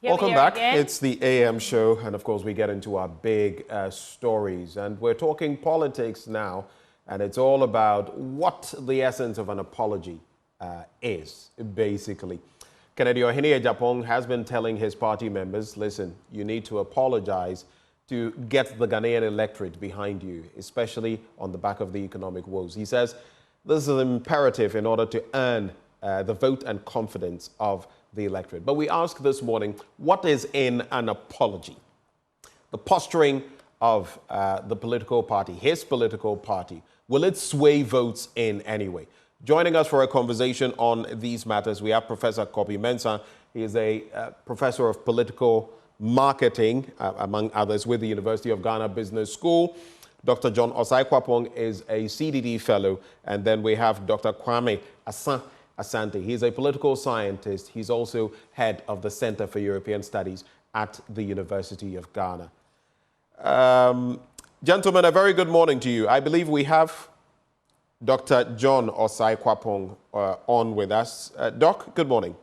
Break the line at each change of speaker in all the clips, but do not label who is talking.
Welcome back. It's the AM show, and of course, we get into our big stories. And we're talking politics now, and it's all about what the essence of an apology is, basically. Kennedy Agyapong has been telling his party members, listen, you need to apologize to get the Ghanaian electorate behind you, especially on the back of the economic woes. He says this is imperative in order to earn the vote and confidence of the electorate. But we ask this morning, what is in an apology? The posturing of the political party, his political party, will it sway votes in any way? Joining us for a conversation on these matters, we have Professor Kobi Mensah. He is a professor of political marketing, among others, with the University of Ghana Business School. Dr. John Osai-Kwapong is a CDD fellow. And then we have Dr. Kwame Asante. He's a political scientist. He's also head of the Center for European Studies at the University of Ghana. Gentlemen, a very good morning to you. I believe we have Dr. John Osai-Kwapong on with us. Doc, good morning.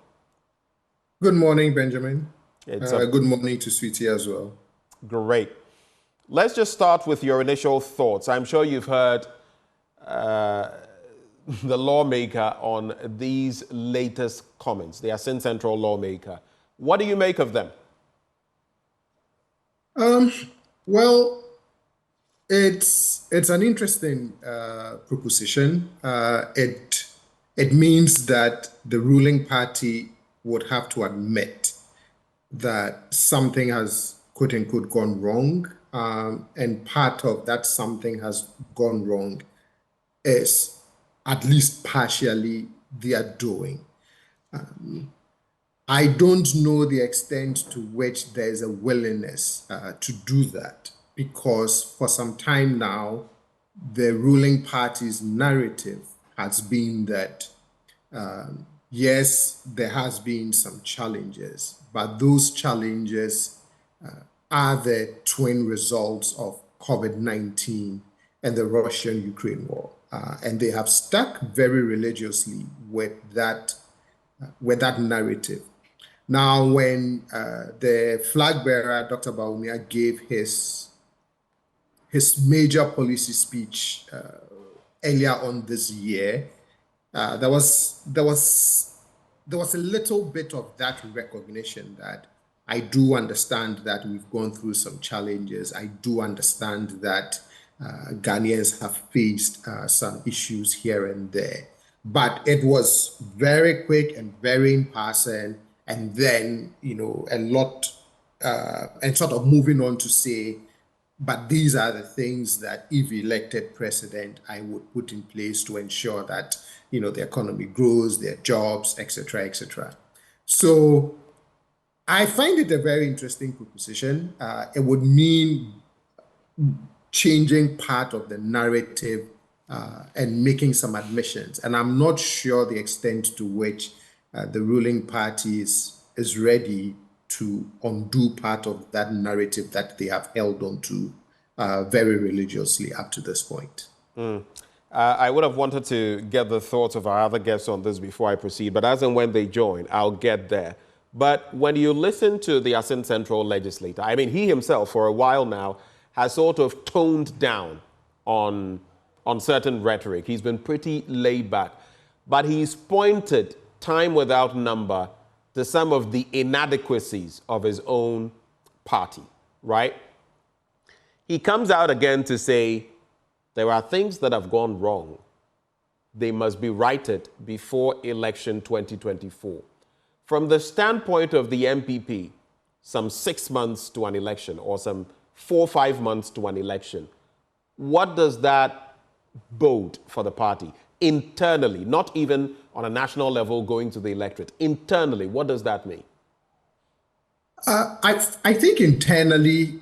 Good morning, Benjamin. Good morning to Sweetie as well.
Great. Let's just start with your initial thoughts. I'm sure you've heard the lawmaker on these latest comments, the Asin Central lawmaker. What do you make of them?
Well, it's an interesting proposition. It means that the ruling party would have to admit that something has, quote unquote, gone wrong. And part of that something has gone wrong is at least partially their doing. I don't know the extent to which there is a willingness to do that, because for some time now, the ruling party's narrative has been that, yes, there has been some challenges, but those challenges are the twin results of COVID-19 and the Russian-Ukraine war. And they have stuck very religiously with that narrative. Now, when the flag bearer, Dr. Bawumia, gave his major policy speech earlier on this year, there was a little bit of that recognition that I do understand that we've gone through some challenges. I do understand that Ghanaians have faced some issues here and there. But it was very quick and very in person, and then, a lot, and sort of moving on to say, but these are the things that if elected president, I would put in place to ensure that, the economy grows, their jobs, etc., etc. So I find it a very interesting proposition. It would mean changing part of the narrative and making some admissions. And I'm not sure the extent to which the ruling party is ready to undo part of that narrative that they have held on to very religiously up to this point.
I would have wanted to get the thoughts of our other guests on this before I proceed, but as and when they join, I'll get there. But when you listen to the Asin Central legislator, I mean, he himself for a while now has sort of toned down on certain rhetoric. He's been pretty laid back, but he's pointed time without number to some of the inadequacies of his own party, right? He comes out again to say there are things that have gone wrong. They must be righted before election 2024. From the standpoint of the NPP, some 6 months to an election or some 4 or 5 months to an election, what does that bode for the party internally, not even on a national level going to the electorate? Internally, what does that mean?
I think internally,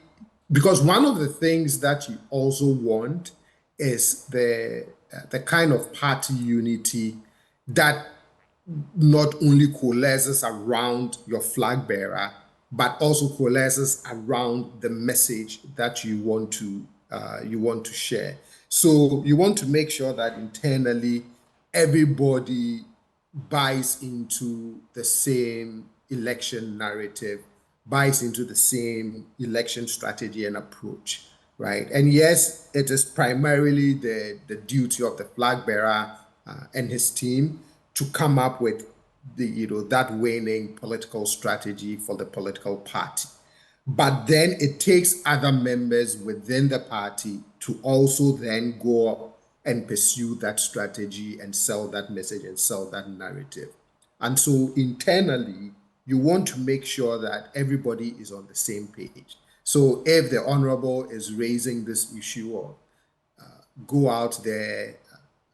because one of the things that you also want is the kind of party unity that not only coalesces around your flag bearer, but also coalesces around the message that you want to share. So you want to make sure that internally everybody buys into the same election narrative buys into the same election strategy and approach, right? And yes, it is primarily the duty of the flag bearer and his team to come up with that winning political strategy for the political party. But then it takes other members within the party to also then go and pursue that strategy and sell that message and sell that narrative. And so internally, you want to make sure that everybody is on the same page. So if the honorable is raising this issue or go out there,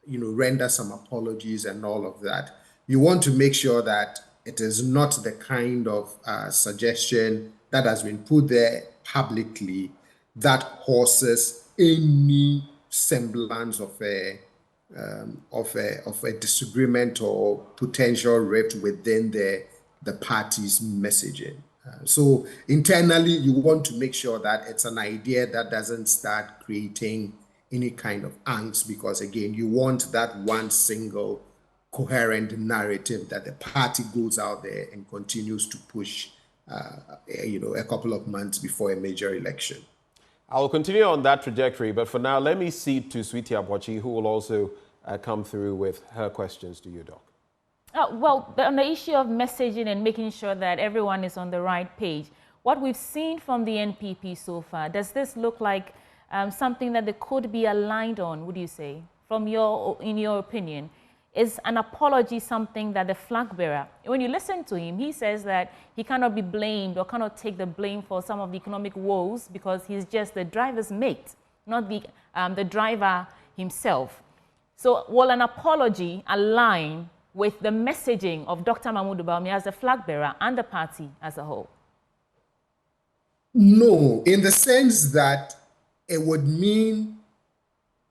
render some apologies and all of that, you want to make sure that it is not the kind of suggestion that has been put there publicly that causes any semblance of a disagreement or potential rift within the party's messaging. So internally, you want to make sure that it's an idea that doesn't start creating any kind of angst, because again, you want that one single coherent narrative that the party goes out there and continues to push, a couple of months before a major election.
I will continue on that trajectory, but for now, let me cede to Sweetie Abochi, who will also come through with her questions to you, Doc.
Well, on the issue of messaging and making sure that everyone is on the right page, what we've seen from the NPP so far, does this look like something that they could be aligned on, would you say, in your opinion? Is an apology something that the flag bearer, when you listen to him, he says that he cannot be blamed or cannot take the blame for some of the economic woes because he's just the driver's mate, not the driver himself. So will an apology align with the messaging of Dr. Mahmoud Bawumia as the flag bearer and the party as a whole?
No, in the sense that it would mean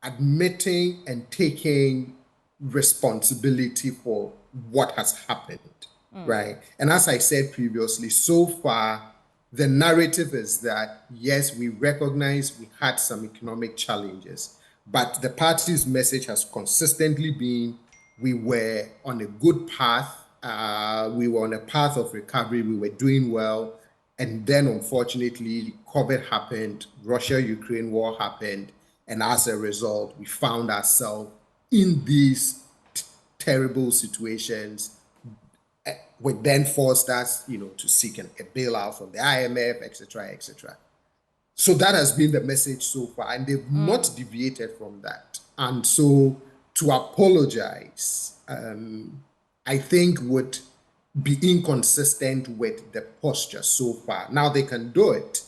admitting and taking responsibility for what has happened, right? And as I said previously, so far, the narrative is that, yes, we recognize we had some economic challenges, but the party's message has consistently been we were on a good path, we were on a path of recovery, we were doing well, and then unfortunately, COVID happened, Russia-Ukraine war happened, and as a result, we found ourselves in these terrible situations, which then forced us, to seek a bailout from the IMF, etc., etc. So that has been the message so far, and they've not deviated from that. And so to apologize, I think would be inconsistent with the posture so far. Now they can do it,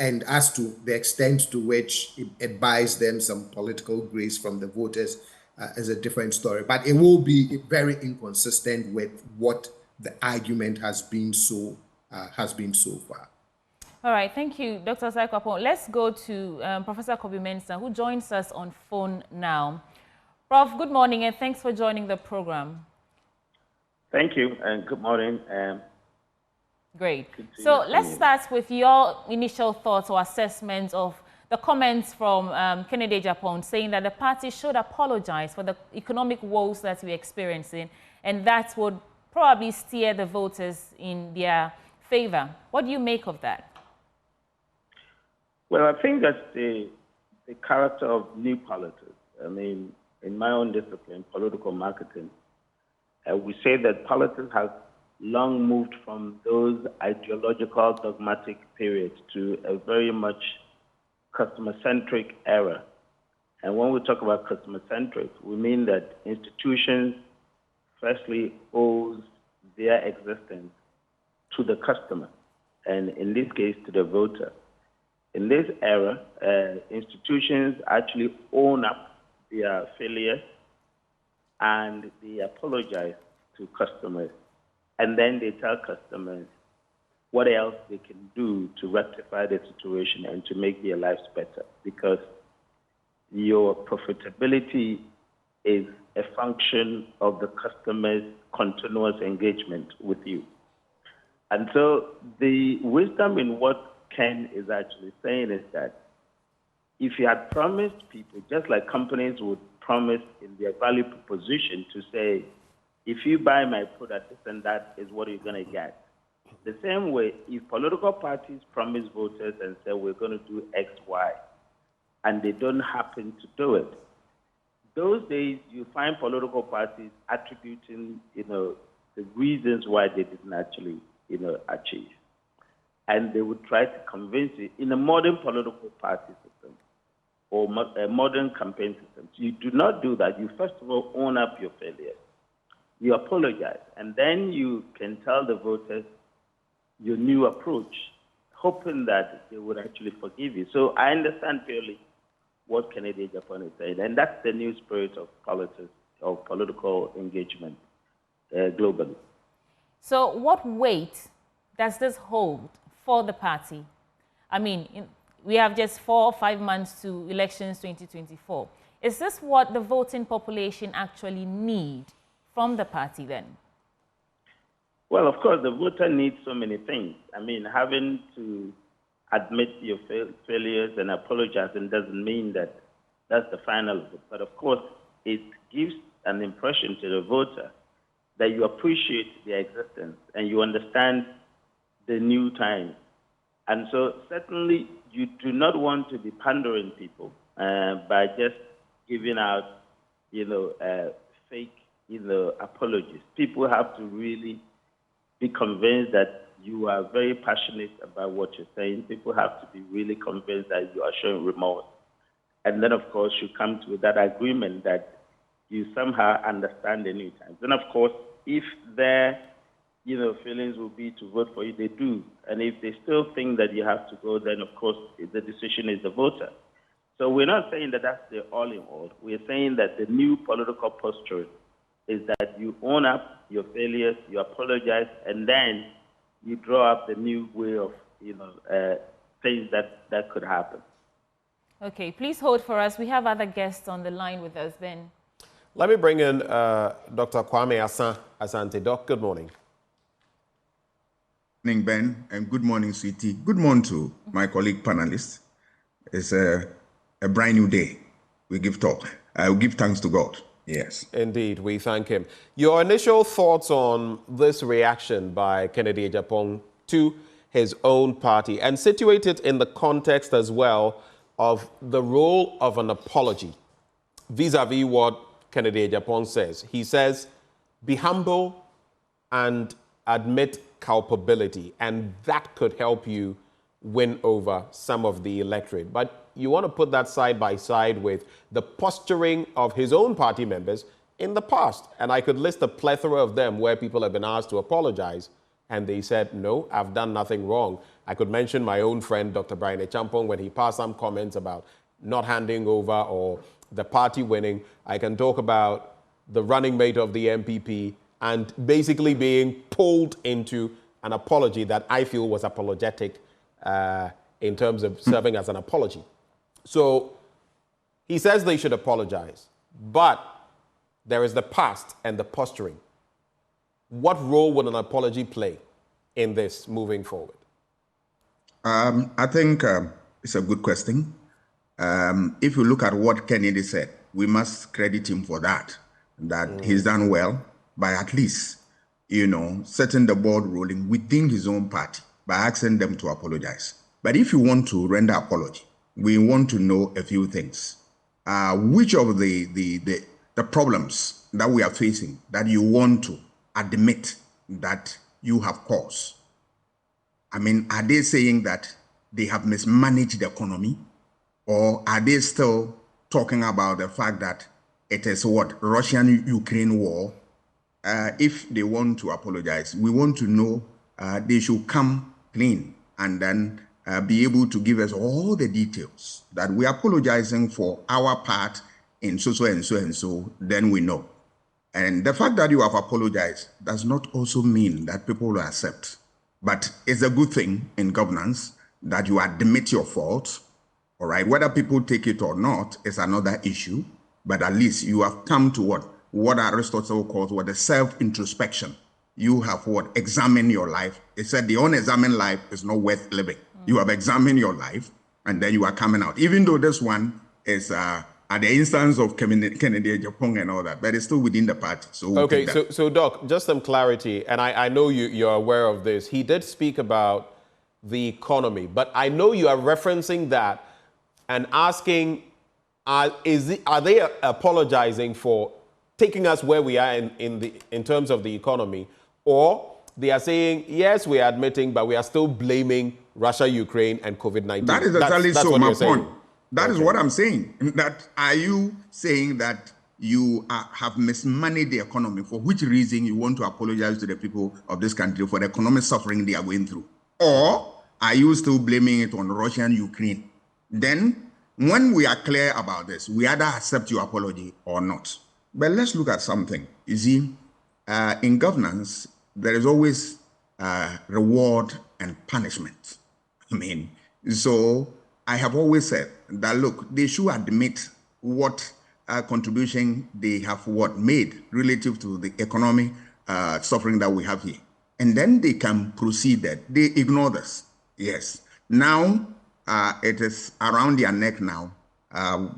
and as to the extent to which it buys them some political grace from the voters is a different story. But it will be very inconsistent with what the argument has been so far.
All right, thank you, Dr. Agyapong. Let's go to Professor Kobe Mensah, who joins us on phone now. Prof, good morning, and thanks for joining the program.
Thank you, and good morning.
Great. So let's start with your initial thoughts or assessments of the comments from Kennedy Agyapong saying that the party should apologize for the economic woes that we're experiencing, and that would probably steer the voters in their favor. What do you make of that?
Well, I think that's the character of new politics. I mean, in my own discipline, political marketing, we say that politics has long moved from those ideological, dogmatic periods to a very much customer-centric era. And when we talk about customer-centric, we mean that institutions firstly owes their existence to the customer, and in this case, to the voter. In this era, institutions actually own up their failures and they apologize to customers. And then they tell customers what else they can do to rectify the situation and to make their lives better, because your profitability is a function of the customer's continuous engagement with you. And so the wisdom in what Ken is actually saying is that if you had promised people, just like companies would promise in their value proposition to say, if you buy my product, this and that is what you're going to get. The same way, if political parties promise voters and say we're going to do X, Y, and they don't happen to do it, those days you find political parties attributing, the reasons why they didn't actually, achieve. And they would try to convince you in a modern political party system or a modern campaign system. You do not do that. You first of all own up your failures. You apologize, and then you can tell the voters your new approach, hoping that they would actually forgive you. So I understand clearly what Kennedy Agyapong is saying, and that's the new spirit of politics, of political engagement globally.
So what weight does this hold for the party? I mean, we have just 4 or 5 months to elections 2024. Is this what the voting population actually need from the party then?
Well, of course, the voter needs so many things. I mean, having to admit your failures and apologize doesn't mean that that's the final. But of course, it gives an impression to the voter that you appreciate their existence and you understand the new times. And so certainly you do not want to be pandering people by just giving out, fake, apologies. People have to really be convinced that you are very passionate about what you're saying. People have to be really convinced that you are showing remorse. And then, of course, you come to that agreement that you somehow understand the new times. And, of course, if their feelings will be to vote for you, they do. And if they still think that you have to go, then, of course, the decision is the voter. So we're not saying that that's the all-in-all. We're saying that the new political posture is that you own up your failures, you apologize, and then you draw up the new way of, things that could happen.
Okay, please hold for us. We have other guests on the line with us, Ben.
Let me bring in Dr. Kwame Asante. Doc, good morning.
Good morning, Ben, and good morning, Sweetie. Good morning to my colleague panelists. It's a brand new day. We give thanks to God. Yes.
Indeed, we thank him. Your initial thoughts on this reaction by Kennedy Agyapong to his own party, and situate it in the context as well of the role of an apology vis-a-vis what Kennedy Agyapong says. He says, be humble and admit culpability, and that could help you win over some of the electorate. But you want to put that side by side with the posturing of his own party members in the past. And I could list a plethora of them where people have been asked to apologize and they said, no, I've done nothing wrong. I could mention my own friend, Dr. Brian Agyapong, when he passed some comments about not handing over or the party winning. I can talk about the running mate of the NPP and basically being pulled into an apology that I feel was apologetic in terms of serving as an apology. So he says they should apologize, but there is the past and the posturing. What role would an apology play in this moving forward?
I think it's a good question. If you look at what Kennedy said, we must credit him for that he's done well by at least, setting the ball rolling within his own party by asking them to apologize. But if you want to render apology, we want to know a few things. Which of the problems that we are facing that you want to admit that you have caused? I mean, are they saying that they have mismanaged the economy? Or are they still talking about the fact that it is Russian-Ukraine war? If they want to apologize, we want to know they should come clean and then be able to give us all the details that we are apologizing for our part in so and so, then we know. And the fact that you have apologized does not also mean that people will accept. But it's a good thing in governance that you admit your fault, all right? Whether people take it or not is another issue, but at least you have come to what Aristotle calls the self-introspection. You have examined your life. It said the unexamined life is not worth living. You have examined your life, and then you are coming out. Even though this one is at the instance of Kennedy Agyapong and all that, but it's still within the party. So we'll
Okay,
take that.
so Doc, just some clarity, and I know you're aware of this. He did speak about the economy, but I know you are referencing that and asking, are they apologizing for taking us where we are in terms of the economy, or they are saying, yes, we are admitting, but we are still blaming Russia, Ukraine, and COVID-19?
That is exactly
that's
so.
what
My
you're saying.
point. That is what I'm saying. That are you saying that you have mismanaged the economy, for which reason you want to apologize to the people of this country for the economic suffering they are going through? Or are you still blaming it on Russia and Ukraine? Then, when we are clear about this, we either accept your apology or not. But let's look at something. You see, in governance, there is always reward and punishment. I mean, so I have always said that, look, they should admit what contribution they have made relative to the economic suffering that we have here. And then they can proceed that. They ignore this. Yes. Now, it is around their neck now.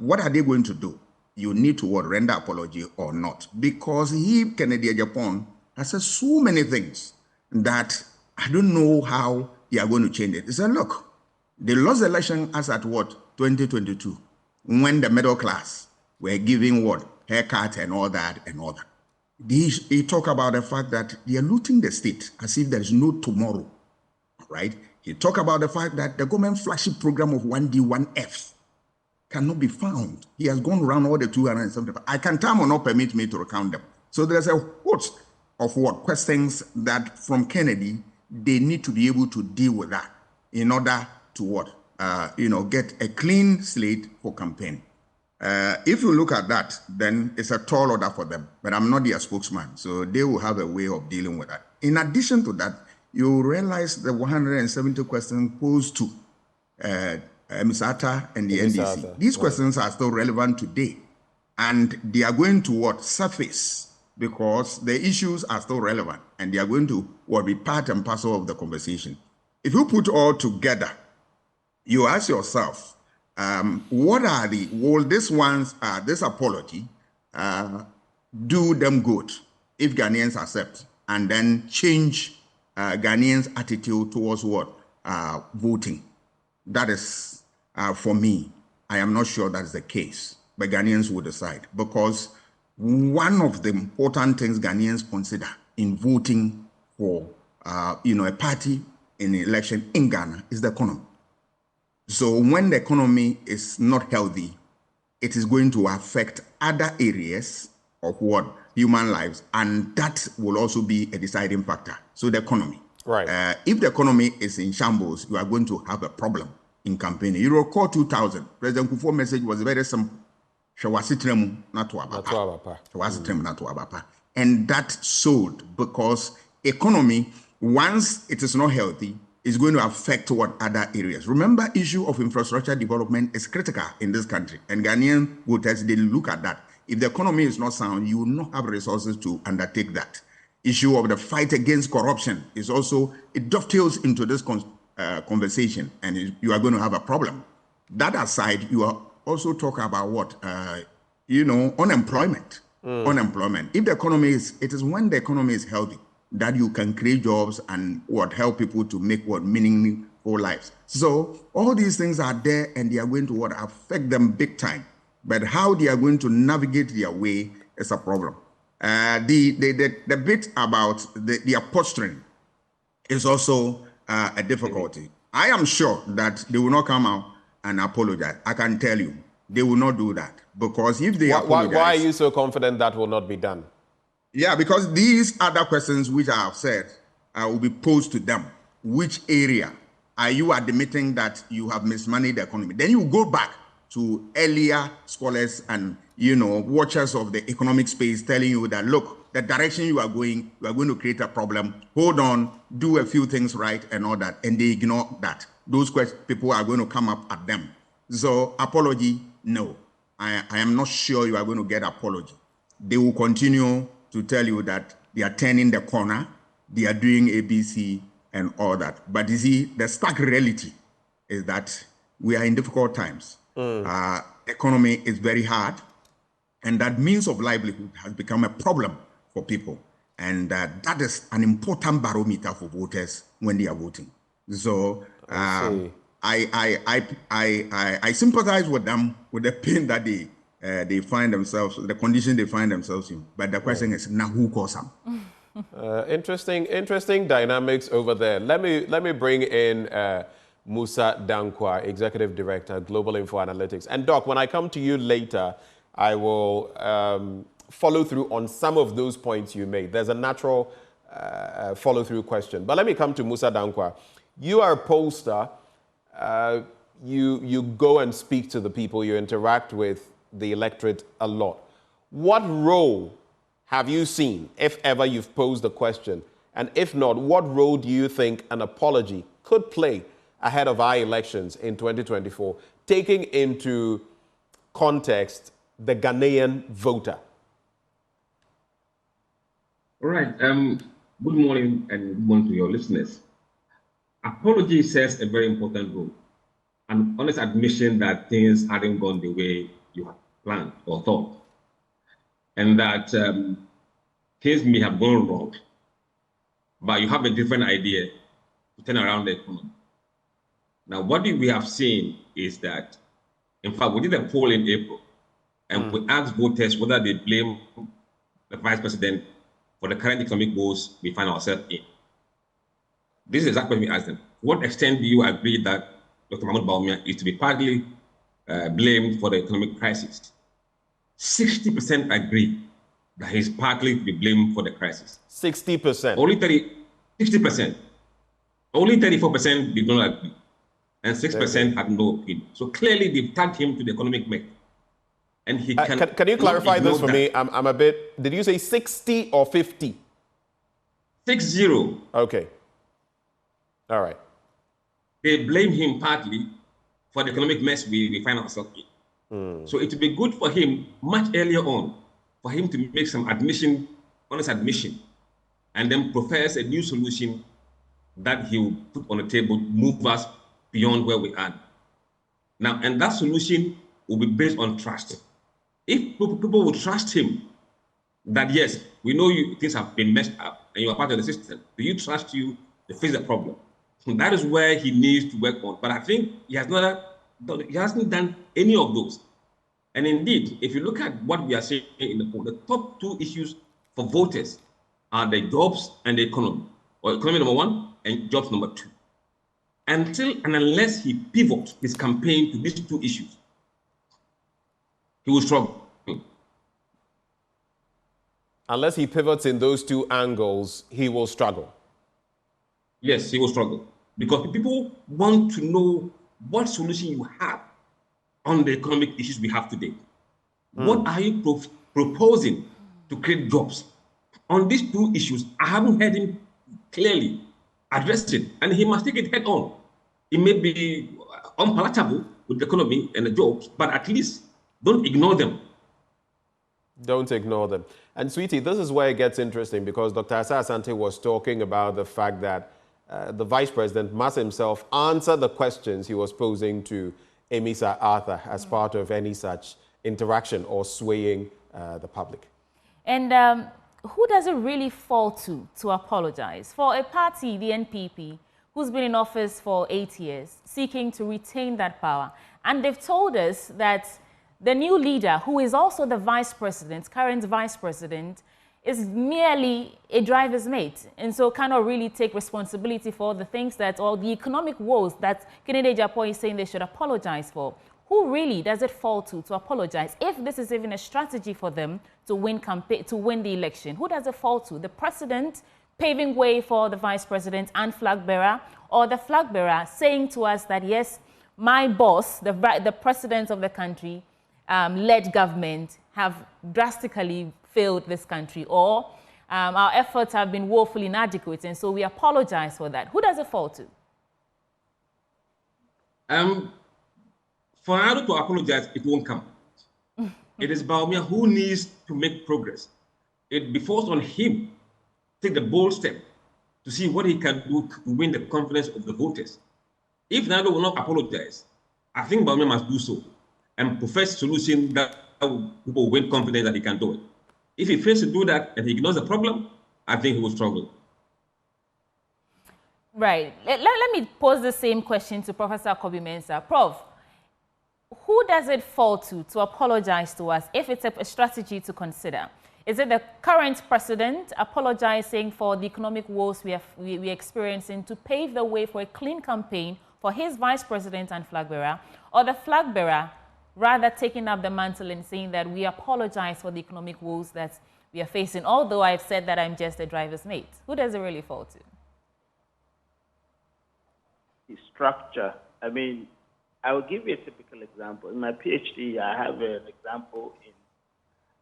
What are they going to do? You need to render apology or not? Because Kennedy Agyapong, has said so many things that I don't know how they are going to change it. He said, look, they lost the election as at 2022, when the middle class were giving haircut and all that and all that. He talk about the fact that they are looting the state as if there is no tomorrow, right? He talk about the fact that the government flagship program of 1D, 1F cannot be found. He has gone around all the 275. I can time or not permit me to recount them. So there's a host of questions that from Kennedy, they need to be able to deal with that in order to get a clean slate for campaign. If you look at that, then it's a tall order for them, but I'm not their spokesman, so they will have a way of dealing with that. In addition to that, you realize the 170 questions posed to Ms. Atta and the NDC. These questions are still relevant today, and they are going to surface because the issues are still relevant, and they are going to be part and parcel of the conversation. If you put all together, you ask yourself, what are will this apology do them good if Ghanaians accept and then change Ghanaians' attitude towards voting? That is, for me, I am not sure that's the case, but Ghanaians will decide, because one of the important things Ghanaians consider in voting for a party in an election in Ghana is the economy. So when the economy is not healthy, it is going to affect other areas of human lives, and that will also be a deciding factor. So the economy.
Right.
If the economy is in shambles, you are going to have a problem in campaigning. You recall 2000, President Kufuor's message was very simple. And that sold, because economy, once it is not healthy, is going to affect other areas. Remember, issue of infrastructure development is critical in this country, and Ghanaian voters, they look at that. If the economy is not sound, you will not have resources to undertake that. Issue of the fight against corruption is also, it dovetails into this conversation, and you are going to have a problem. That aside, you are also talking about unemployment. Unemployment. If the economy it is when the economy is healthy that you can create jobs and help people to make meaningful lives. So all these things are there, and they are going to affect them big time. But how they are going to navigate their way is a problem. The bit about the posturing is also a difficulty. I am sure that they will not come out and apologize. I can tell you, they will not do that, because if they apologize...
Why are you so confident that will not be done?
Yeah, because these other questions which I have said will be posed to them. Which area are you admitting that you have mismanaged the economy? Then you go back to earlier scholars and watchers of the economic space telling you that, look, the direction you are going to create a problem. Hold on, do a few things right and all that, and they ignore that. Those people are going to come up at them. So apology, no. I am not sure you are going to get apology. They will continue to tell you that they are turning the corner, they are doing ABC and all that. But you see, the stark reality is that we are in difficult times. economy is very hard, and that means of livelihood has become a problem for people. And that is an important barometer for voters when they are voting. So I sympathize with them, with the pain that they find themselves, the condition they find themselves in. But the question is, now who caused them?
Interesting dynamics over there. Let me bring in Musa Dankwa, Executive Director, Global Info Analytics. And Doc, when I come to you later, I will follow through on some of those points you made. There's a natural follow-through question. But let me come to Musa Dankwa. You are a pollster. You go and speak to the people. You interact with the electorate a lot. What role have you seen, if ever you've posed the question? And if not, what role do you think an apology could play ahead of our elections in 2024, taking into context the Ghanaian voter?
All right. Good morning, and good morning to your listeners. Apology serves a very important role. An honest admission that things hadn't gone the way you had planned or thought, and that things may have gone wrong, but you have a different idea to turn around the economy. Now, what we have seen is that, in fact, we did a poll in April, and we asked voters whether they blame the vice president for the current economic woes we find ourselves in. This is exactly what we asked them. To what extent do you agree that Dr. Mahmoud Bawumia is to be partly blamed for the economic crisis? 60% agree that he's partly to be blamed for the crisis.
60%.
Only 60%. Only 34% did not agree. And 6% had no opinion. So clearly they've tagged him to the economic mess. And he
can you clarify this for me? I'm a bit, did you say 60 or 50?
60.
Okay. All right.
They blame him partly for the economic mess we find ourselves in. So it would be good for him much earlier on for him to make some honest admission, and then profess a new solution that he will put on the table, move us beyond where we are now. And that solution will be based on trust. If people will trust him, that yes, we know things have been messed up and you are part of the system, do you trust you to face the problem? So that is where he needs to work on. But I think he hasn't done any of those. And indeed, if you look at what we are saying in the poll, the top two issues for voters are the jobs and the economy, or economy number one and jobs number two. Until and unless he pivots his campaign to these two issues, he will struggle.
Unless he pivots in those two angles, he will struggle.
Yes, he will struggle. Because people want to know what solution you have on the economic issues we have today. What are you proposing to create jobs? On these two issues, I haven't heard him clearly address it, and he must take it head on. It may be unpalatable with the economy and the jobs, but at least don't ignore them.
Don't ignore them. And Sweetie, this is where it gets interesting, because Dr. Asa Asante was talking about the fact that the vice president must himself answer the questions he was posing to Emisa Arthur as part of any such interaction or swaying the public.
And who does it really fall to apologize? For a party, the NPP, who's been in office for 8 years, seeking to retain that power, and they've told us that the new leader, who is also the vice president, current vice president, is merely a driver's mate, and so cannot really take responsibility for the things that, or the economic woes that Kennedy Agyapong is saying they should apologize for. Who really does it fall to apologize? If this is even a strategy for them to win the election, who does it fall to? The president paving way for the vice president and flag bearer, or the flag bearer saying to us that yes, my boss, the president of the country, led government have drastically failed this country, or our efforts have been woefully inadequate, and so we apologize for that. Who does it fall to?
For Ado to apologize, it won't come. It is Bawumia who needs to make progress. It befalls on him to take the bold step to see what he can do to win the confidence of the voters. If Nado will not apologize, I think Bawumia must do so. and profess solution that people win confidence that he can do it. If he fails to do that and he ignores the problem, I think he will struggle.
Right. Let me pose the same question to Professor Kobi-Mensah. Prof, who does it fall to apologize to us if it's a strategy to consider? Is it the current president apologizing for the economic woes we're experiencing to pave the way for a clean campaign for his vice president and flag bearer, or the flag bearer rather taking up the mantle and saying that we apologize for the economic woes that we are facing, although I've said that I'm just a driver's mate? Who does it really fall to?
The structure. I mean, I will give you a typical example. In my PhD, I have an example in,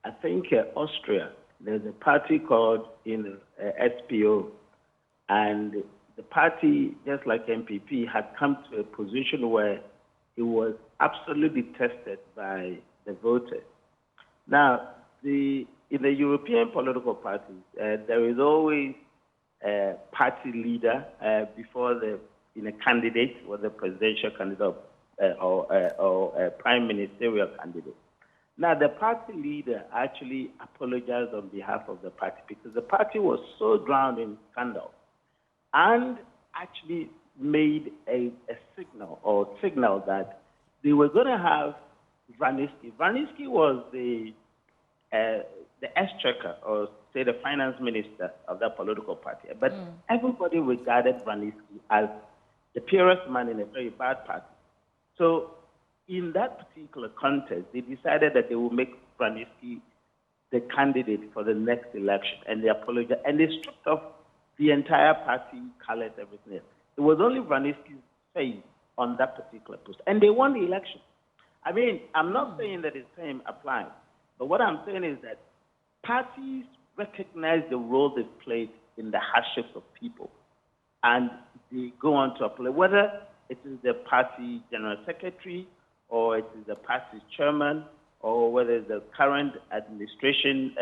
I think, Austria. There's a party called SPO, and the party, just like NPP, had come to a position where it was absolutely tested by the voters. Now, in the European political parties, there is always a party leader before the candidate, whether presidential candidate or a prime ministerial candidate. Now, the party leader actually apologized on behalf of the party because the party was so drowned in scandal, and actually made a signal that they were going to have Vraniski. Vraniski was the exchequer, or say the finance minister of that political party. But everybody regarded Vraniski as the purest man in a very bad party. So in that particular context, they decided that they would make Vraniski the candidate for the next election, and they apologized, and they stripped off the entire party, colors, everything else. It was only Vraniski's face on that particular post, and they won the election. I mean, I'm not saying that the same applies, but what I'm saying is that parties recognize the role they've played in the hardships of people, and they go on to apply, whether it is the party general secretary, or it is the party chairman, or whether it's the current administration,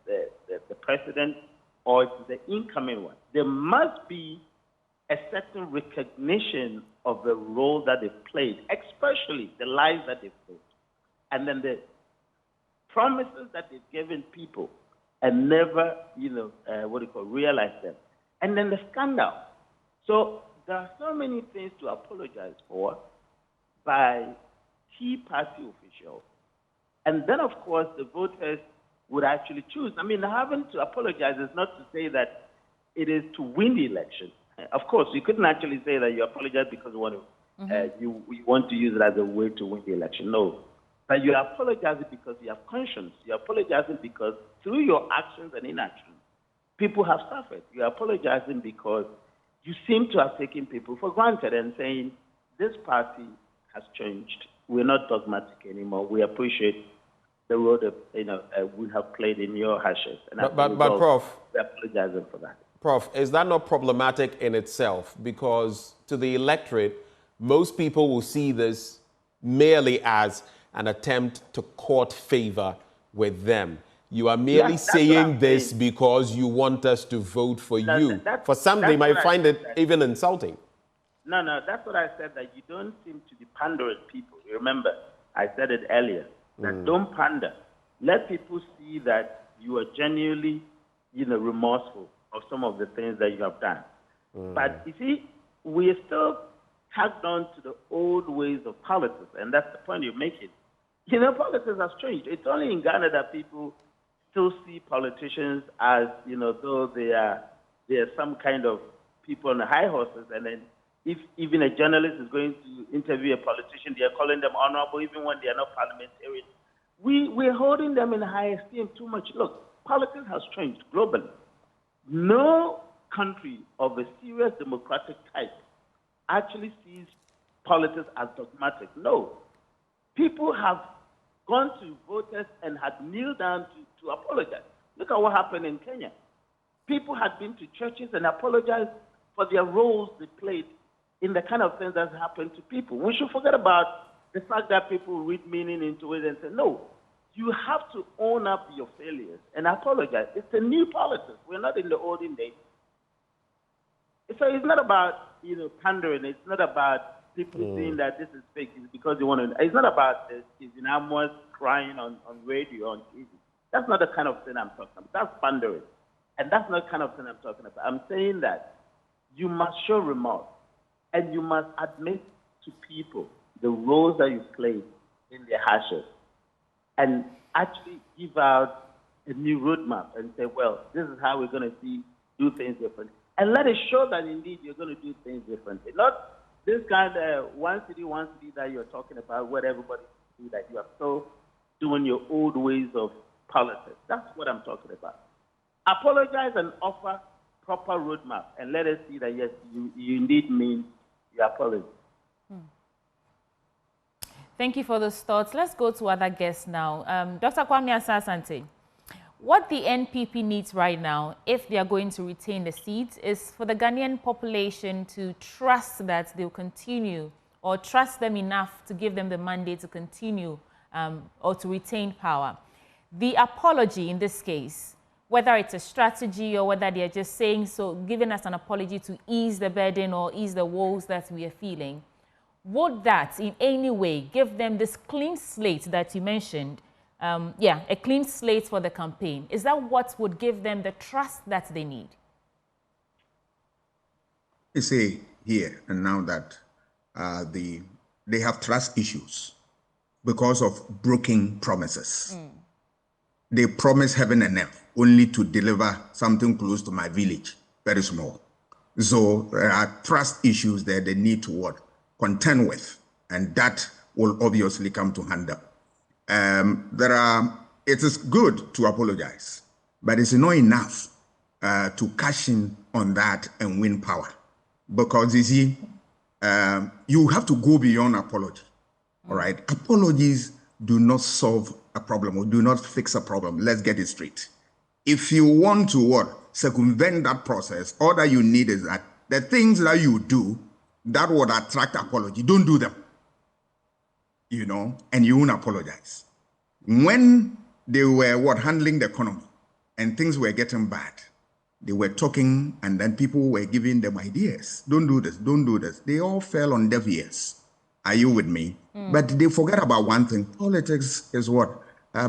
the president, or it is the incoming one. There must be a certain recognition of the role that they've played, especially the lives that they've lived, and then the promises that they've given people and never, realize them. And then the scandal. So there are so many things to apologize for by key party officials. And then, of course, the voters would actually choose. I mean, having to apologize is not to say that it is to win the election. Of course, you couldn't actually say that you apologize because you want to use it as a way to win the election. No. But you're apologizing because you have conscience. You're apologizing because through your actions and inactions, people have suffered. You're apologizing because you seem to have taken people for granted and saying, this party has changed. We're not dogmatic anymore. We appreciate the role that we have played in your hardships. And
but Prof,
we're apologizing for that.
Prof, is that not problematic in itself? Because to the electorate, most people will see this merely as an attempt to court favor with them. You are merely saying this because you want us to vote for you. For some, they might find it even insulting.
No, that's what I said, that you don't seem to be pandering people. You remember, I said it earlier, that don't pander. Let people see that you are genuinely, remorseful of some of the things that you have done. But you see, we are still tagged on to the old ways of politics, and that's the point you're making. Politics has changed. It's only in Ghana that people still see politicians as, though they are some kind of people on the high horses, and then if even a journalist is going to interview a politician, they are calling them honorable, even when they are not parliamentarians. We're holding them in high esteem too much. Look, politics has changed globally. No country of a serious democratic type actually sees politics as dogmatic. No. People have gone to voters and had kneeled down to apologize. Look at what happened in Kenya. People had been to churches and apologized for their roles they played in the kind of things that happened to people. We should forget about the fact that people read meaning into it and say, no, you have to own up your failures and apologize. It's a new politics. We're not in the olden days. So it's not about pandering. It's not about people saying that this is fake is because they want to. It's not about this. It's Amos crying on radio, on TV. That's not the kind of thing I'm talking about. That's pandering. And that's not the kind of thing I'm talking about. I'm saying that you must show remorse and you must admit to people the roles that you played in their hardships and actually give out a new roadmap and say, well, this is how we're going to do things differently. And let it show that indeed you're going to do things differently. Not this kind of one city that you're talking about where everybody see that you are still doing your old ways of politics. That's what I'm talking about. Apologize and offer proper roadmap and let us see that, yes, you indeed mean your apology.
Thank you for those thoughts. Let's go to other guests now. Dr. Kwame Asah-Asante, what the NPP needs right now, if they are going to retain the seats, is for the Ghanaian population to trust that they'll continue, or trust them enough to give them the mandate to continue or to retain power. The apology in this case, whether it's a strategy or whether they're just saying so, giving us an apology to ease the burden or ease the woes that we are feeling, would that in any way give them this clean slate that you mentioned? A clean slate for the campaign. Is that what would give them the trust that they need?
You say here and now that they have trust issues because of broken promises. They promise heaven and earth only to deliver something close to my village, very small. So there are trust issues there they need to contend with, and that will obviously come to hand up. It is good to apologize, but it's not enough to cash in on that and win power. Because you see, you have to go beyond apology, all right? Apologies do not solve a problem or do not fix a problem. Let's get it straight. If you want to circumvent that process, all that you need is that the things that you do that would attract apology, don't do them, and you won't apologize. When they were handling the economy and things were getting bad, they were talking and then people were giving them ideas. Don't do this, don't do this. They all fell on deaf ears. Are you with me? But they forget about one thing. Politics is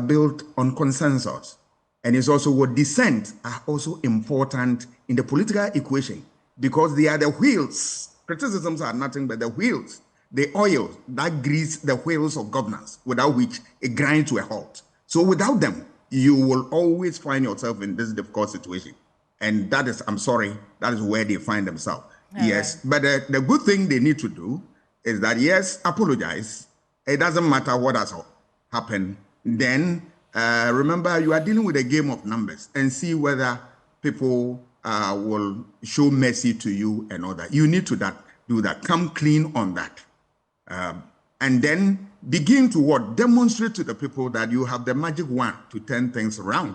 built on consensus. And it's also dissent are also important in the political equation because they are the wheels. Criticisms are nothing but the wheels, the oil that grease the wheels of governance, without which it grinds to a halt. So without them, you will always find yourself in this difficult situation. And that is, I'm sorry, that is where they find themselves. Yes, but the good thing they need to do is that, yes, apologize. It doesn't matter what has happened. Then remember, you are dealing with a game of numbers and see whether people will show mercy to you and all that. You need to do that. Come clean on that. And then begin to demonstrate to the people that you have the magic wand to turn things around.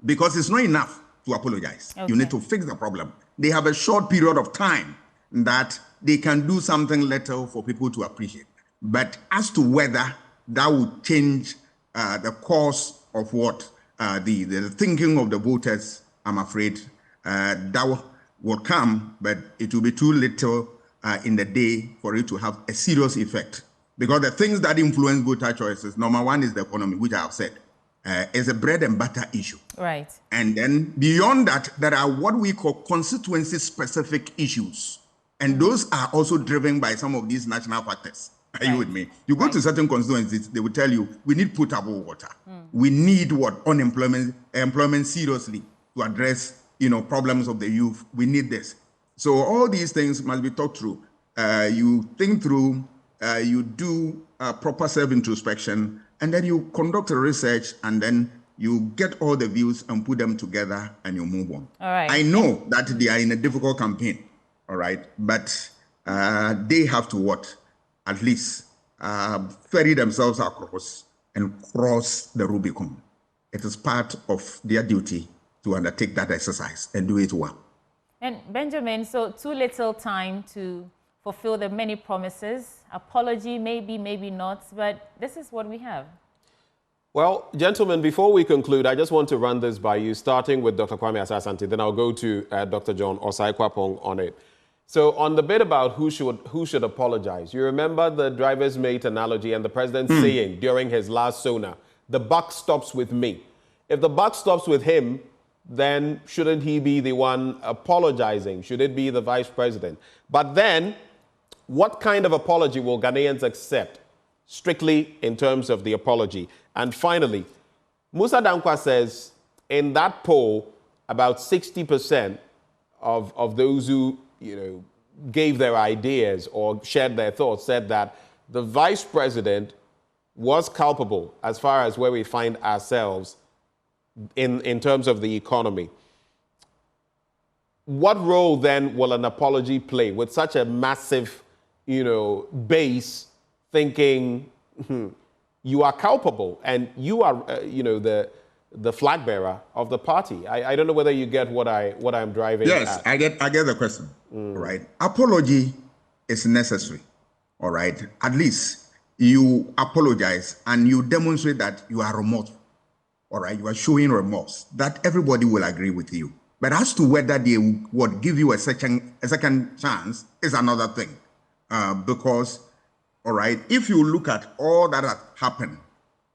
Because it's not enough to apologize. Okay. You need to fix the problem. They have a short period of time that they can do something little for people to appreciate. But as to whether that would change the course of the thinking of the voters, I'm afraid that will come, but it will be too little in the day for it to have a serious effect. Because the things that influence voter choices, number one is the economy, which I have said, is a bread and butter issue.
Right.
And then beyond that, there are what we call constituency-specific issues. And those are also driven by some of these national factors. Are you with me? You go to certain constituencies, they will tell you, we need potable water. We need employment seriously to address, problems of the youth. We need this. So all these things must be thought through. You think through, you do proper self-introspection, and then you conduct a research, and then you get all the views and put them together, and you move on.
All right.
I know that they are in a difficult campaign, all right, but they have to at least ferry themselves across and cross the Rubicon. It is part of their duty to undertake that exercise and do it well.
And Benjamin, so too little time to fulfill the many promises. Apology, maybe, maybe not, but this is what we have.
Well, gentlemen, before we conclude, I just want to run this by you, starting with Dr. Kwame Asah-Asante, then I'll go to Dr. John Osai-Kwapong on it. So on the bit about who should apologize, you remember the driver's mate analogy and the president saying during his last SONA, the buck stops with me. If the buck stops with him, then shouldn't he be the one apologizing? Should it be the vice president? But then, what kind of apology will Ghanaians accept, strictly in terms of the apology? And finally, Musa Dankwa says in that poll, about 60% of those who gave their ideas or shared their thoughts said that the vice president was culpable as far as where we find ourselves in terms of the economy. What role then will an apology play with such a massive, base thinking you are culpable and you are, the flag bearer of the party? I don't know whether you get what I'm driving at.
Yes, I get the question. All right. Apology is necessary. All right. At least you apologize and you demonstrate that you are remorseful. All right. You are showing remorse. That everybody will agree with you. But as to whether they would give you a second chance is another thing. Because, all right, if you look at all that has happened,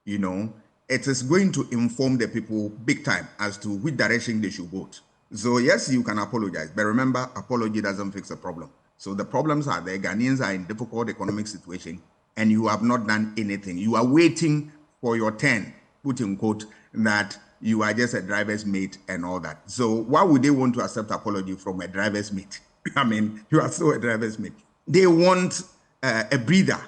it is going to inform the people big time as to which direction they should vote. So yes, you can apologize, but remember, apology doesn't fix the problem. So the problems are there. Ghanaians are in difficult economic situation, and you have not done anything. You are waiting for your turn, quote unquote, that you are just a driver's mate and all that. So why would they want to accept apology from a driver's mate? I mean, you are still a driver's mate. They want a breather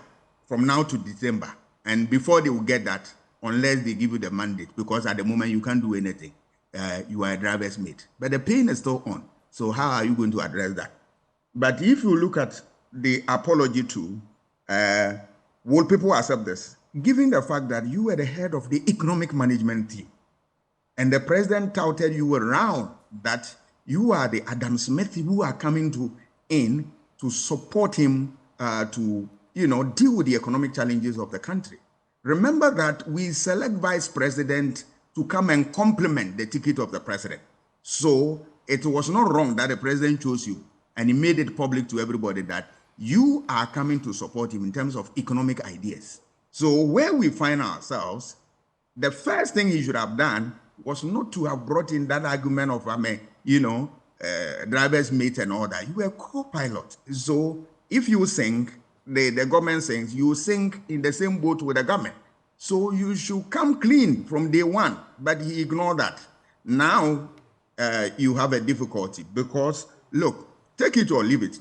from now to December, and before they will get that, unless they give you the mandate, because at the moment you can't do anything. You are a driver's mate. But the pain is still on. So how are you going to address that? But if you look at the apology too, will people accept this? Given the fact that you were the head of the economic management team, and the president touted you around that you are the Adam Smith who are coming in to support him to deal with the economic challenges of the country. Remember that we select vice president to come and complement the ticket of the president. So it was not wrong that the president chose you, and he made it public to everybody that you are coming to support him in terms of economic ideas. So where we find ourselves, the first thing he should have done was not to have brought in that argument of, driver's mate and all that. You were co-pilot. So if you sink, the government sinks, you sink in the same boat with the government. So you should come clean from day one, but he ignored that. Now you have a difficulty because, look, take it or leave it.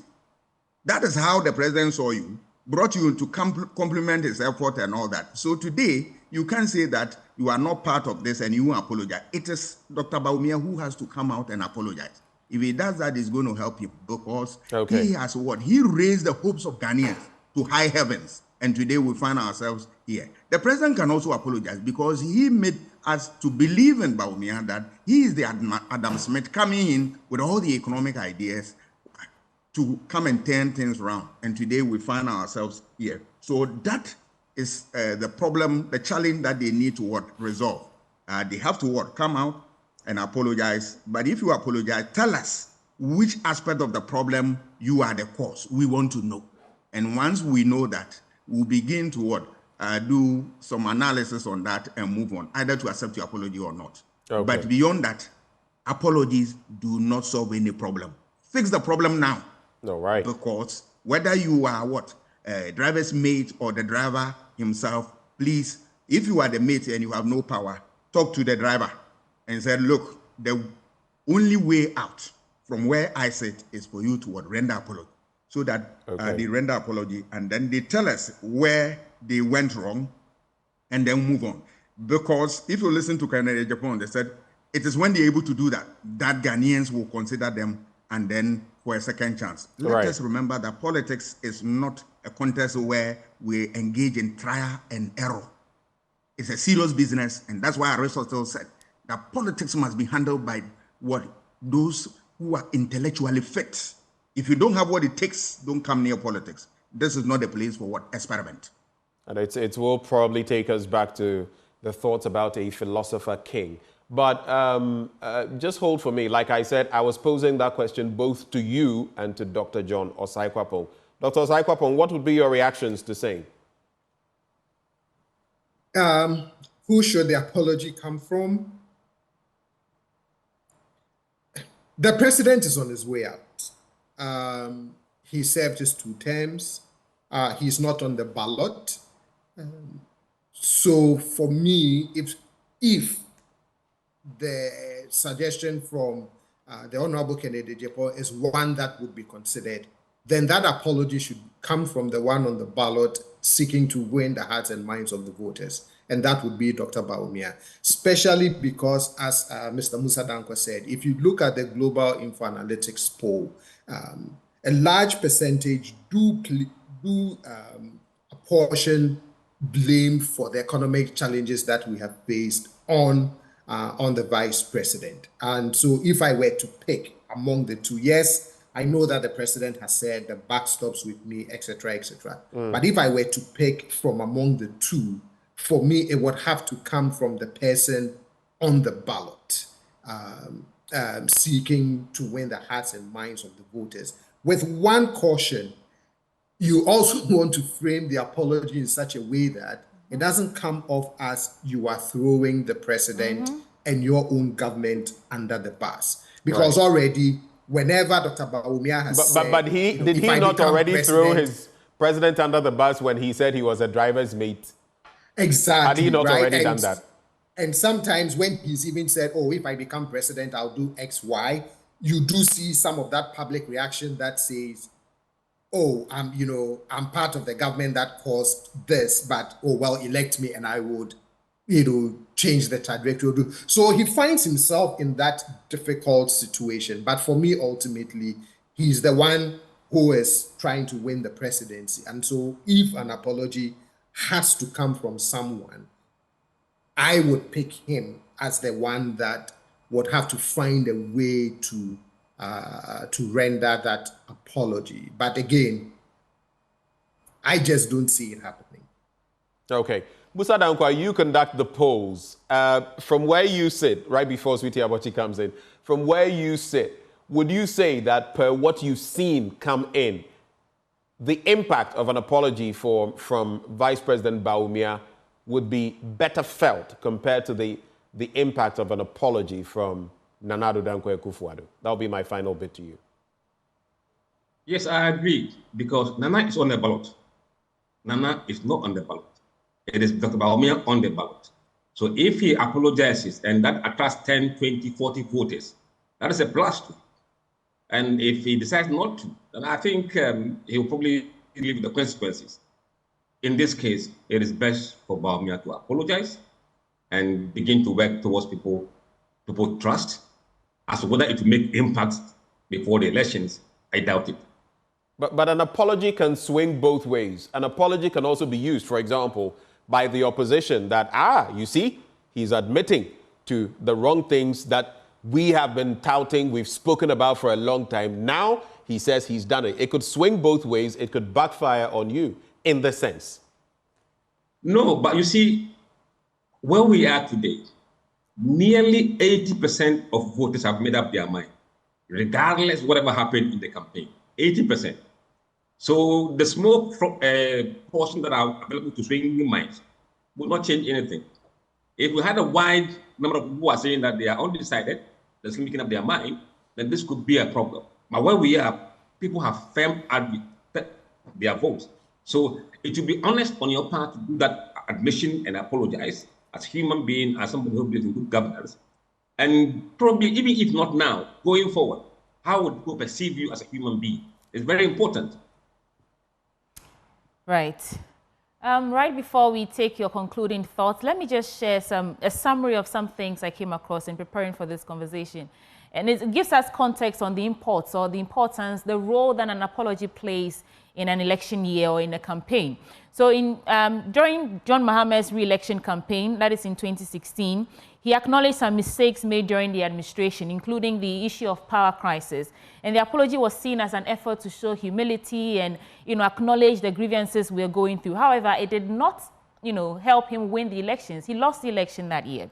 That is how the president saw you, brought you to compliment his effort and all that. So today, you can't say that you are not part of this and you apologize. It is Dr. Bawumia who has to come out and apologize. If he does that, it's going to help him because he has what? He raised the hopes of Ghanaians to high heavens. And today we find ourselves here. The president can also apologize because he made us to believe in Bawumia that he is the Adam Smith coming in with all the economic ideas to come and turn things around. And today we find ourselves here. So that is the problem, the challenge that they need to resolve. They have to come out and apologize. But if you apologize, tell us which aspect of the problem you are the cause. We want to know. And once we know that, we'll begin to do some analysis on that and move on, either to accept your apology or not. Okay. But beyond that, apologies do not solve any problem. Fix the problem now.
No, right.
Because whether you are a driver's mate or the driver himself, please, if you are the mate and you have no power, talk to the driver and say, look, the only way out from where I sit is for you to render apology. So that they render apology and then they tell us where they went wrong and then move on. Because if you listen to Agyapong, they said it is when they're able to do that, that Ghanaians will consider them and then for a second chance. Let us remember that politics is not a contest where we engage in trial and error. It's a serious business, and that's why Aristotle said that politics must be handled by those who are intellectually fit. If you don't have what it takes, don't come near politics. This is not a place for experiment.
And it will probably take us back to the thoughts about a philosopher king. But just hold for me. Like I said, I was posing that question both to you and to Dr. John Osai-Kwapong. Dr. Osai-Kwapong, what would be your reactions to saying?
Who should the apology come from? The president is on his way out. He served his 2 terms. He's not on the ballot. So for me, if the suggestion from the Honorable Kennedy Agyapong is one that would be considered, then that apology should come from the one on the ballot seeking to win the hearts and minds of the voters. And that would be Dr. Bawumia, especially because, as Mr. Musa Dankwa said, if you look at the Global Info Analytics poll, a large percentage do apportion blame for the economic challenges that we have faced on the vice president. And so if I were to pick among the two, yes, I know that the president has said the buck stops with me, etc., etc. But if I were to pick from among the two, for me, it would have to come from the person on the ballot, seeking to win the hearts and minds of the voters. With one caution, you also want to frame the apology in such a way that it doesn't come off as you are throwing the president and your own government under the bus. Because already, whenever Dr. Bawumia has said...
But did he not already throw his president under the bus when he said he was a driver's mate?
Exactly.
Had he not already done that?
And sometimes when he's even said, oh, if I become president, I'll do X, Y, you do see some of that public reaction that says, oh, I'm part of the government that caused this, but, oh, well, elect me and I would, change the trajectory. So he finds himself in that difficult situation. But for me, ultimately, he's the one who is trying to win the presidency. And so if an apology has to come from someone, I would pick him as the one that would have to find a way to render that apology. But again, I just don't see it happening.
Okay. Musa Dankwa, you conduct the polls. From where you sit, right before Sweetie Abochi comes in, from where you sit, would you say that per what you've seen come in, the impact of an apology from Vice President Bawumia would be better felt compared to the impact of an apology from Nana Addo Dankwa Akufo-Addo? That'll be my final bit to you.
Yes, I agree, because Nana is on the ballot. Nana is not on the ballot. It is Dr. Bawumia on the ballot. So if he apologizes and that attracts 10, 20, 40 voters, that is a plus too. And if he decides not to, then I think he'll probably live with the consequences. In this case, it is best for Bawumia to apologize and begin to work towards people trust. As to whether it will make impact before the elections, I doubt it.
But an apology can swing both ways. An apology can also be used, for example, by the opposition that, you see, he's admitting to the wrong things that we have been touting, we've spoken about for a long time. Now he says he's done it. It could swing both ways. It could backfire on you in the sense.
No, but you see, where we are today, nearly 80% of voters have made up their mind, regardless of whatever happened in the campaign. 80%. So the small portion that are available to swing minds will not change anything. If we had a wide number of people who are saying that they are undecided, they're making up their mind, then this could be a problem. But where we are, people have firm their votes. So it would be honest on your part to do that admission and apologize as a human being, as somebody who believes in good governance. And probably, even if not now, going forward, how would people perceive you as a human being? It's very important.
Right. Right before we take your concluding thoughts, let me just share a summary of some things I came across in preparing for this conversation. And it gives us context on the importance, the role that an apology plays in an election year or in a campaign. So during John Mahamed's re-election campaign, that is in 2016, he acknowledged some mistakes made during the administration, including the issue of power crisis. And the apology was seen as an effort to show humility and, acknowledge the grievances we're going through. However, it did not, help him win the elections. He lost the election that year.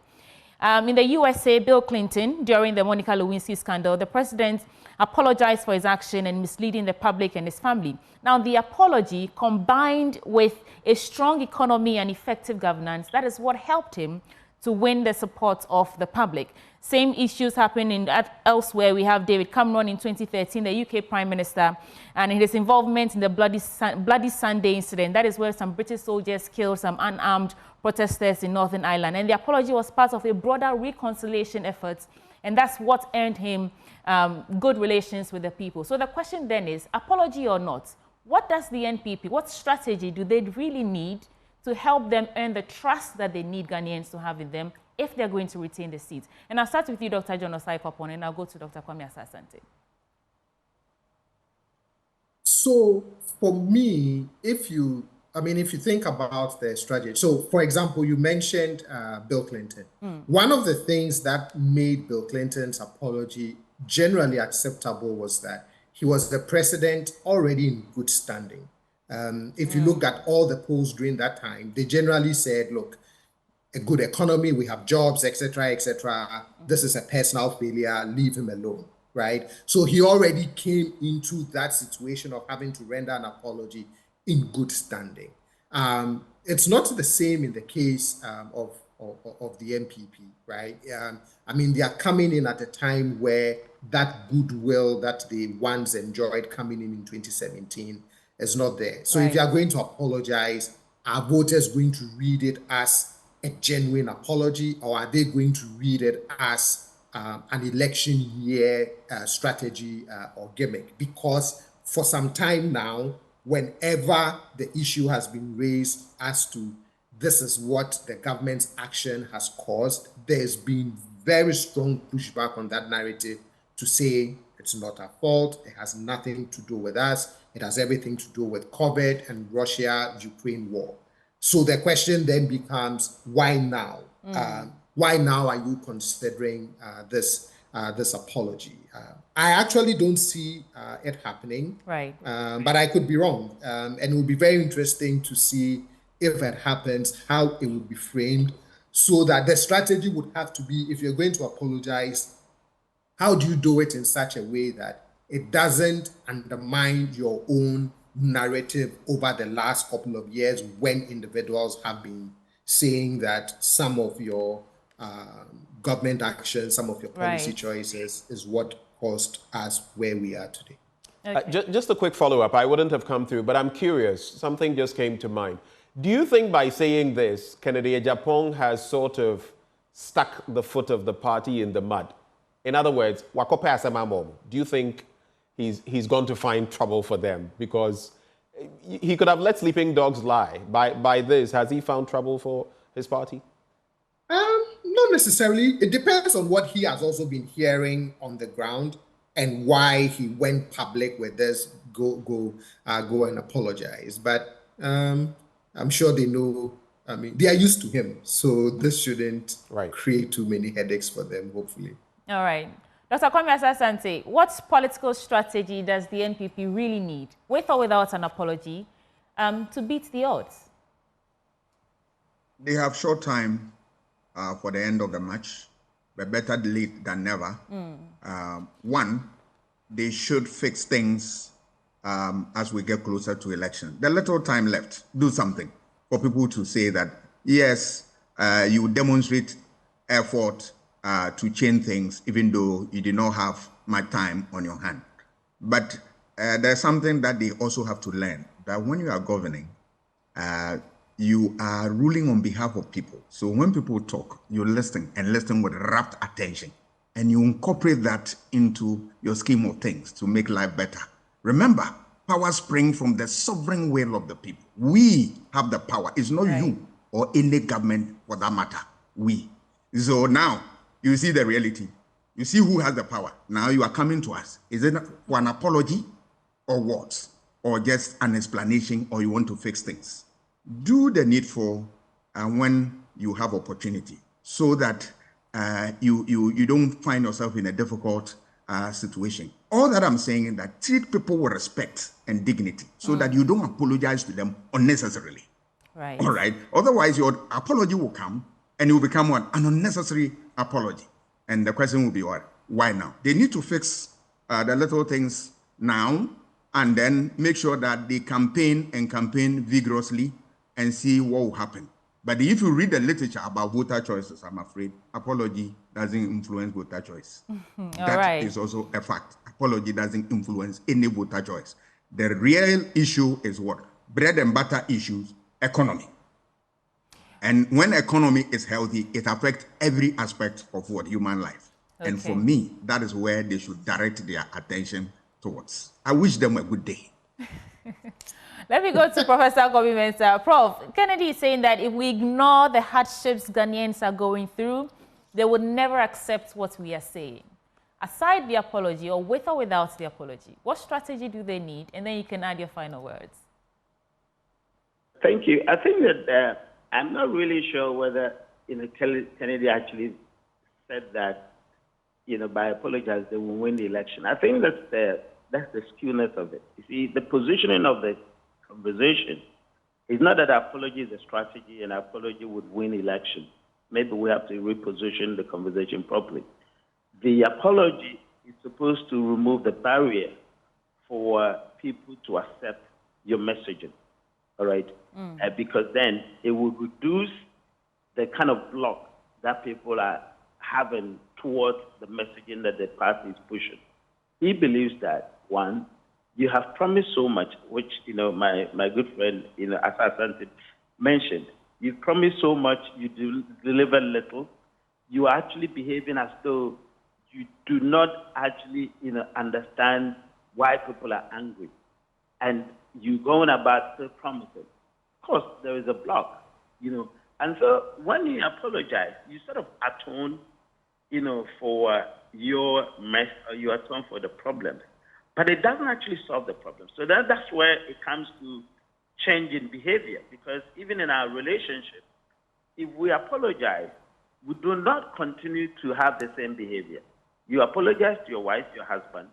In the USA, Bill Clinton, during the Monica Lewinsky scandal, the president apologized for his action and misleading the public and his family. Now, the apology, combined with a strong economy and effective governance, that is what helped him to win the support of the public. Same issues happen elsewhere. We have David Cameron in 2013, the UK Prime Minister, and his involvement in the Bloody Sunday incident. That is where some British soldiers killed some unarmed protesters in Northern Ireland. And the apology was part of a broader reconciliation effort, and that's what earned him good relations with the people. So the question then is, apology or not, what does the NPP, what strategy do they really need to help them earn the trust that they need Ghanaians to have in them if they're going to retain the seats? And I'll start with you, Dr. John Osai-Kopon, and I'll go to Dr. Kwame Asasante.
So for me, if you think about the strategy, so for example, you mentioned Bill Clinton. One of the things that made Bill Clinton's apology generally acceptable was that he was the president already in good standing. If you look at all the polls during that time, they generally said, look, a good economy, we have jobs, etc., etc. This is a personal failure, leave him alone, right? So he already came into that situation of having to render an apology in good standing. It's not the same in the case of the NPP, right? They are coming in at a time where that goodwill that they once enjoyed coming in 2017 is not there. So if you are going to apologize, are voters going to read it as a genuine apology, or are they going to read it as an election year strategy or gimmick? Because for some time now, whenever the issue has been raised as to this is what the government's action has caused, there's been very strong pushback on that narrative to say it's not our fault, it has nothing to do with us, it has everything to do with COVID and Russia-Ukraine war. So the question then becomes, why now? Why now are you considering this apology? I actually don't see it happening,
right?
But I could be wrong. And it would be very interesting to see if it happens, how it would be framed, so that the strategy would have to be, if you're going to apologize, how do you do it in such a way that it doesn't undermine your own narrative over the last couple of years when individuals have been saying that some of your government action, some of your policy choices is what caused us where we are today.
Okay.
Just a quick follow-up. I wouldn't have come through, but I'm curious. Something just came to mind. Do you think by saying this, Kennedy Agyapong has sort of stuck the foot of the party in the mud? In other words, do you think he's going to find trouble for them? Because he could have let sleeping dogs lie. By this, has he found trouble for his party?
Not necessarily. It depends on what he has also been hearing on the ground and why he went public with this go and apologize. But I'm sure they know, they are used to him. So this shouldn't create too many headaches for them, hopefully.
All right. Dr. Kwame Asasante, what political strategy does the NPP really need, with or without an apology, to beat the odds?
They have short time for the end of the match, but better late than never. One, they should fix things as we get closer to election. The little time left, do something for people to say that, yes, you demonstrate effort to change things, even though you did not have much time on your hand. But there's something that they also have to learn, that when you are governing, you are ruling on behalf of people. So when people talk, you listen, and listen with rapt attention, and you incorporate that into your scheme of things to make life better. Remember, power springs from the sovereign will of the people. We have the power. It's not you or any government for that matter. We. So now, you see the reality. You see who has the power. Now you are coming to us. Is it for an apology or what? Or just an explanation, or you want to fix things? Do the needful when you have opportunity, so that you don't find yourself in a difficult situation. All that I'm saying is that treat people with respect and dignity, so that you don't apologize to them unnecessarily.
Right.
All right. Otherwise, your apology will come, And it will become what? An unnecessary apology. And the question will be what? Why now? They need to fix the little things now and then make sure that they campaign vigorously and see what will happen. But if you read the literature about voter choices, I'm afraid apology doesn't influence voter choice. That is also a fact. Apology doesn't influence any voter choice. The real issue is what? Bread and butter issues, economy. And when economy is healthy, it affects every aspect of what? Human life. Okay. And for me, that is where they should direct their attention towards. I wish them a good day.
Let me go to Professor Kobi-Mensah. Prof, Kennedy is saying that if we ignore the hardships Ghanaians are going through, they would never accept what we are saying. Aside the apology, or with or without the apology, what strategy do they need? And then you can add your final words.
Thank you. I think that I'm not really sure whether Kennedy actually said that by apologizing they will win the election. I think that's the skewness of it. You see, the positioning of the conversation is not that apology is a strategy and apology would win election. Maybe we have to reposition the conversation properly. The apology is supposed to remove the barrier for people to accept your messaging, all right? Because then it will reduce the kind of block that people are having towards the messaging that the party is pushing. He believes that, one, you have promised so much, which, my good friend, Asante mentioned. You promised so much, you deliver little. You are actually behaving as though you do not actually, understand why people are angry. And you're going about still promising. Of course, there is a block, And so when you apologize, you sort of atone, for your mess, or you atone for the problems. But it doesn't actually solve the problem. So that's where it comes to change in behavior. Because even in our relationship, if we apologize, we do not continue to have the same behavior. You apologize to your wife, your husband,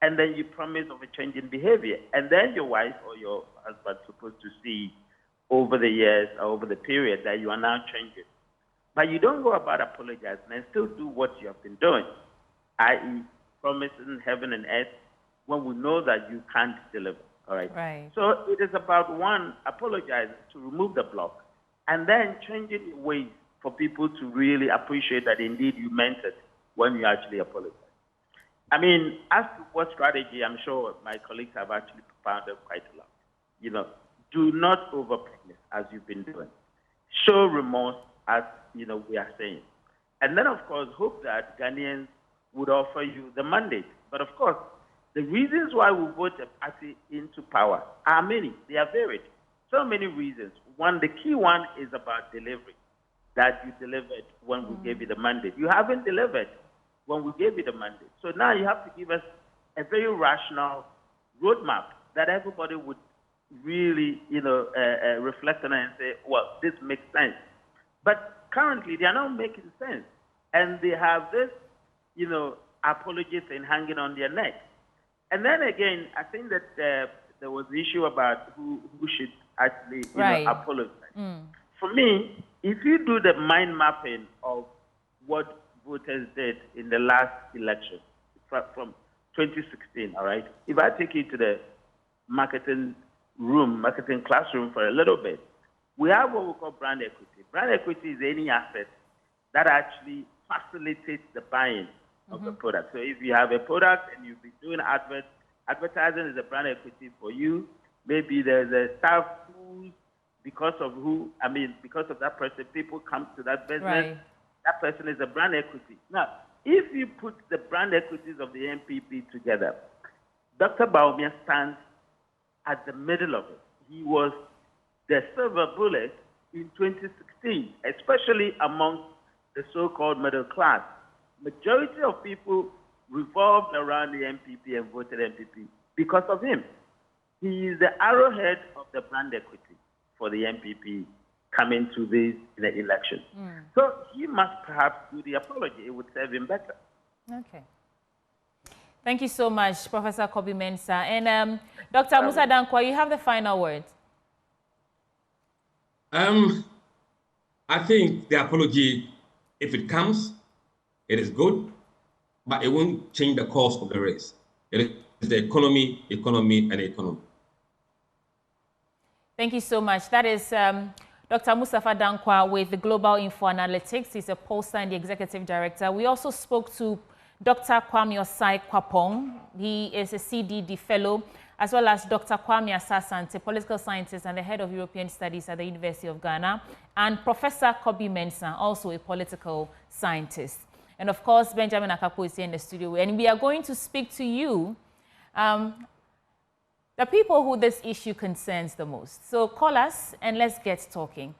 and then you promise of a change in behavior. And then your wife or your husband is supposed to see over the years or over the period that you are now changing. But you don't go about apologizing and still do what you have been doing, i.e. promising heaven and earth when we know that you can't deliver, all right? Right. So it is about, one, apologizing to remove the block, and then changing ways for people to really appreciate that indeed you meant it when you actually apologize. I mean, as to what strategy, I'm sure my colleagues have actually propounded quite a lot. Do not overpromise as you've been doing. Show remorse as, we are saying. And then, of course, hope that Ghanaians would offer you the mandate. But, of course, the reasons why we vote a party into power are many. They are varied. So many reasons. One, the key one is about delivery, that you delivered when we gave you the mandate. You haven't delivered when we gave you the mandate. So now you have to give us a very rational roadmap that everybody would really, reflect on and say, well, this makes sense. But currently, they are not making sense. And they have this, apology thing hanging on their neck. And then again, I think that there was the issue about who should actually apologize. For me, if you do the mind mapping of what voters did in the last election from 2016, all right? If I take you to the marketing classroom for a little bit, we have what we call brand equity. Brand equity is any asset that actually facilitates the buying of the product. So if you have a product and you've been doing advertising is a brand equity for you. Maybe there's a staff who, because of that person, people come to that business. Right. That person is a brand equity. Now, if you put the brand equities of the NPP together, Dr. Bawumia stands at the middle of it. He was the silver bullet in 2016, especially among the so-called middle class. Majority of people revolved around the NPP and voted NPP because of him. He is the arrowhead of the brand equity for the NPP coming to this election. So he must perhaps do the apology. It would serve him better. Okay.
Thank you so much, Professor Kobi-Mensah. And Dr. Musa Dankwa, you have the final word.
I think the apology, if it comes, it is good, but it won't change the course of the race. It is the economy, and economy.
Thank you so much. That is Dr. Mustafa Dankwa with the Global Info Analytics. He's a pollster and the executive director. We also spoke to Dr. Kwame Osai Kwapong. He is a CDD fellow, as well as Dr. Kwame Asasante, political scientist and the head of European studies at the University of Ghana, and Professor Kobi Mensah, also a political scientist. And of course, Benjamin Akapo is here in the studio, and we are going to speak to you, the people who this issue concerns the most. So call us and let's get talking.